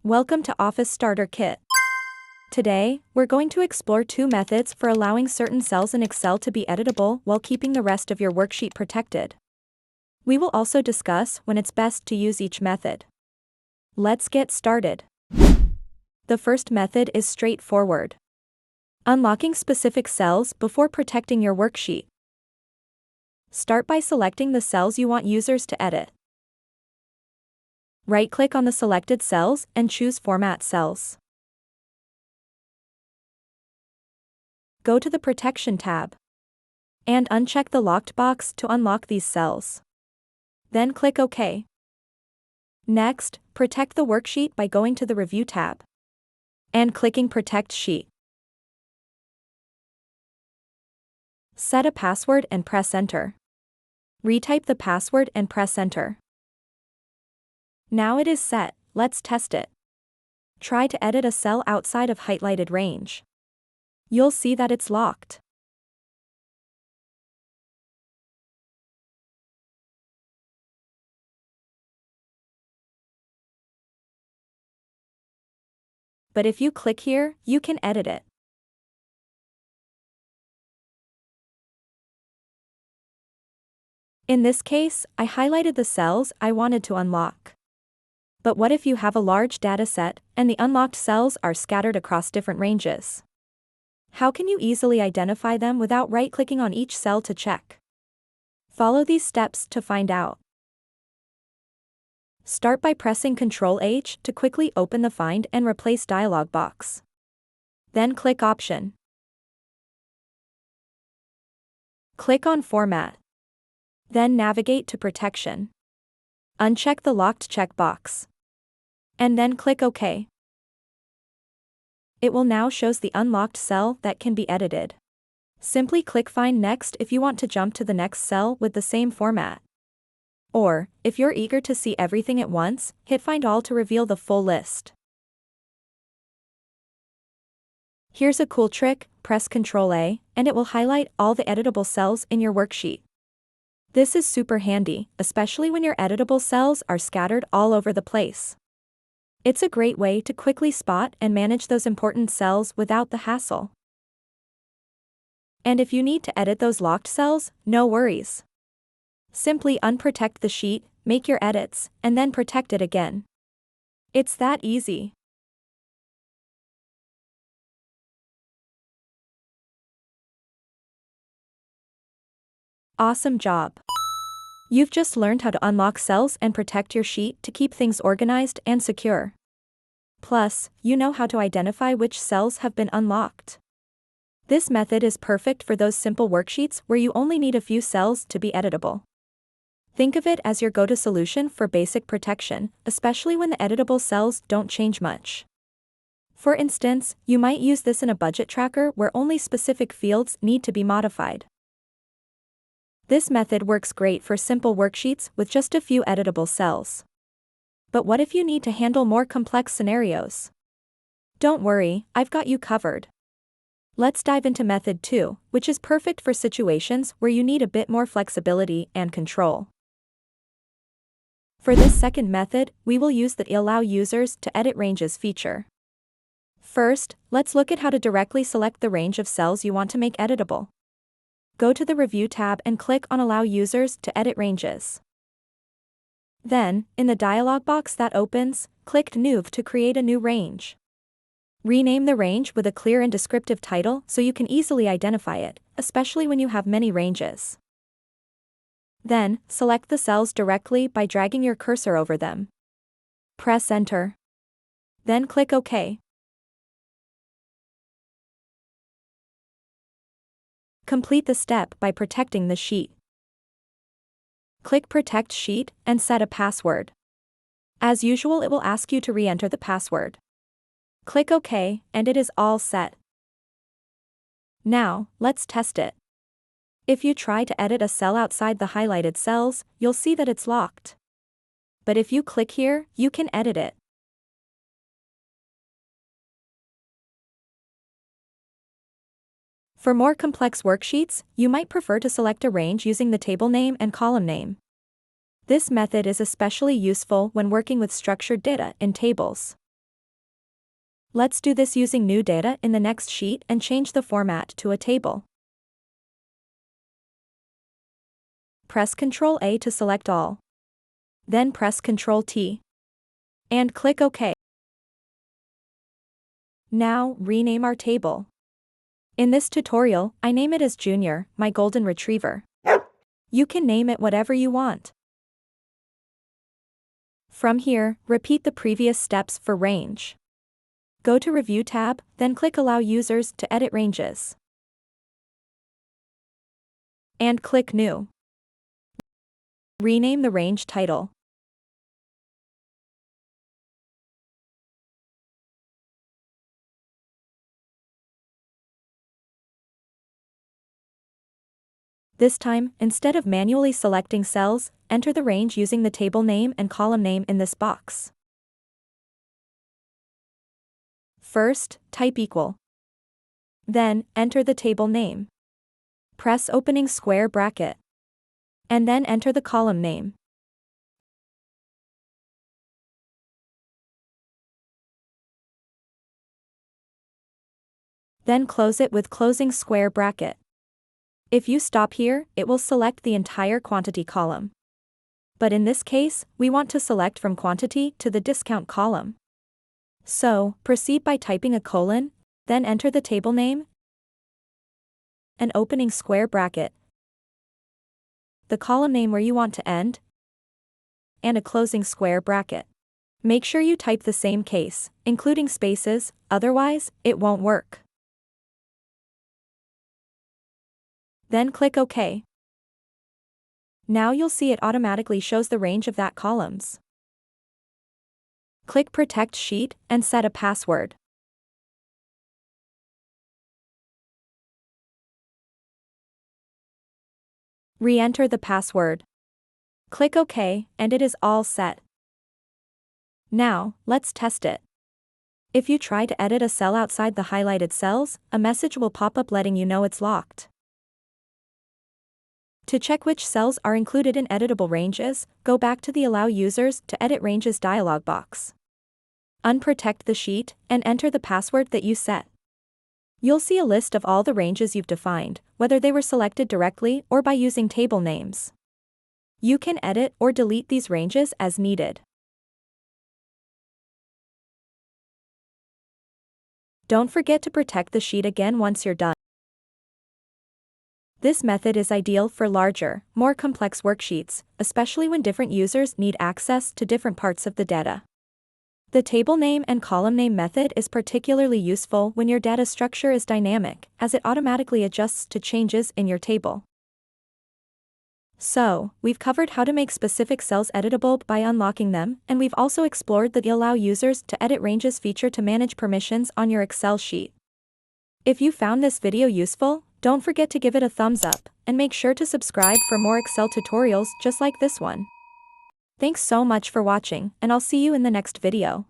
Welcome to Office Starter Kit. Today, we're going to explore two methods for allowing certain cells in Excel to be editable while keeping the rest of your worksheet protected. We will also discuss when it's best to use each method. Let's get started. The first method is straightforward. Unlocking specific cells before protecting your worksheet. Start by selecting the cells you want users to edit. Right-click on the selected cells and choose Format Cells. Go to the Protection tab and uncheck the locked box to unlock these cells. Then click OK. Next, protect the worksheet by going to the Review tab and clicking Protect Sheet. Set a password and press Enter. Retype the password and press Enter. Now it is set, let's test it. Try to edit a cell outside of highlighted range. You'll see that it's locked. But if you click here, you can edit it. In this case, I highlighted the cells I wanted to unlock. But what if you have a large data set, and the unlocked cells are scattered across different ranges? How can you easily identify them without right-clicking on each cell to check? Follow these steps to find out. Start by pressing Ctrl-H to quickly open the Find and Replace dialog box. Then click Option. Click on Format. Then navigate to Protection. Uncheck the Locked checkbox. And then click OK. It will now shows the unlocked cell that can be edited. Simply click Find Next if you want to jump to the next cell with the same format. Or, if you're eager to see everything at once, hit Find All to reveal the full list. Here's a cool trick, press Ctrl-A, and it will highlight all the editable cells in your worksheet. This is super handy, especially when your editable cells are scattered all over the place. It's a great way to quickly spot and manage those important cells without the hassle. And if you need to edit those locked cells, no worries. Simply unprotect the sheet, make your edits, and then protect it again. It's that easy. Awesome job! You've just learned how to unlock cells and protect your sheet to keep things organized and secure. Plus, you know how to identify which cells have been unlocked. This method is perfect for those simple worksheets where you only need a few cells to be editable. Think of it as your go-to solution for basic protection, especially when the editable cells don't change much. For instance, you might use this in a budget tracker where only specific fields need to be modified. This method works great for simple worksheets with just a few editable cells. But what if you need to handle more complex scenarios? Don't worry, I've got you covered. Let's dive into method 2, which is perfect for situations where you need a bit more flexibility and control. For this second method, we will use the Allow Users to Edit Ranges feature. First, let's look at how to directly select the range of cells you want to make editable. Go to the Review tab and click on Allow Users to Edit Ranges. Then, in the dialog box that opens, click New to create a new range. Rename the range with a clear and descriptive title so you can easily identify it, especially when you have many ranges. Then, select the cells directly by dragging your cursor over them. Press Enter. Then click OK. Complete the step by protecting the sheet. Click Protect Sheet and set a password. As usual, it will ask you to re-enter the password. Click OK, and it is all set. Now, let's test it. If you try to edit a cell outside the highlighted cells, you'll see that it's locked. But if you click here, you can edit it. For more complex worksheets, you might prefer to select a range using the table name and column name. This method is especially useful when working with structured data in tables. Let's do this using new data in the next sheet and change the format to a table. Press Ctrl A to select all. Then press Ctrl T. And click OK. Now, rename our table. In this tutorial, I name it as Junior, my golden retriever. You can name it whatever you want. From here, repeat the previous steps for range. Go to Review tab, then click Allow users to edit ranges. And click New. Rename the range title. This time, instead of manually selecting cells, enter the range using the table name and column name in this box. First, type equal. Then, enter the table name. Press opening square bracket. And then enter the column name. Then close it with closing square bracket. If you stop here, it will select the entire quantity column. But in this case, we want to select from quantity to the discount column. So, proceed by typing a colon, then enter the table name, an opening square bracket, the column name where you want to end, and a closing square bracket. Make sure you type the same case, including spaces, otherwise, it won't work. Then click OK. Now you'll see it automatically shows the range of that columns. Click Protect Sheet and set a password. Re-enter the password. Click OK, and it is all set. Now, let's test it. If you try to edit a cell outside the highlighted cells, a message will pop up letting you know it's locked. To check which cells are included in editable ranges, go back to the Allow Users to Edit Ranges dialog box. Unprotect the sheet, and enter the password that you set. You'll see a list of all the ranges you've defined, whether they were selected directly or by using table names. You can edit or delete these ranges as needed. Don't forget to protect the sheet again once you're done. This method is ideal for larger, more complex worksheets, especially when different users need access to different parts of the data. The table name and column name method is particularly useful when your data structure is dynamic, as it automatically adjusts to changes in your table. So, we've covered how to make specific cells editable by unlocking them, and we've also explored the Allow Users to Edit Ranges feature to manage permissions on your Excel sheet. If you found this video useful, don't forget to give it a thumbs up, and make sure to subscribe for more Excel tutorials just like this one. Thanks so much for watching, and I'll see you in the next video.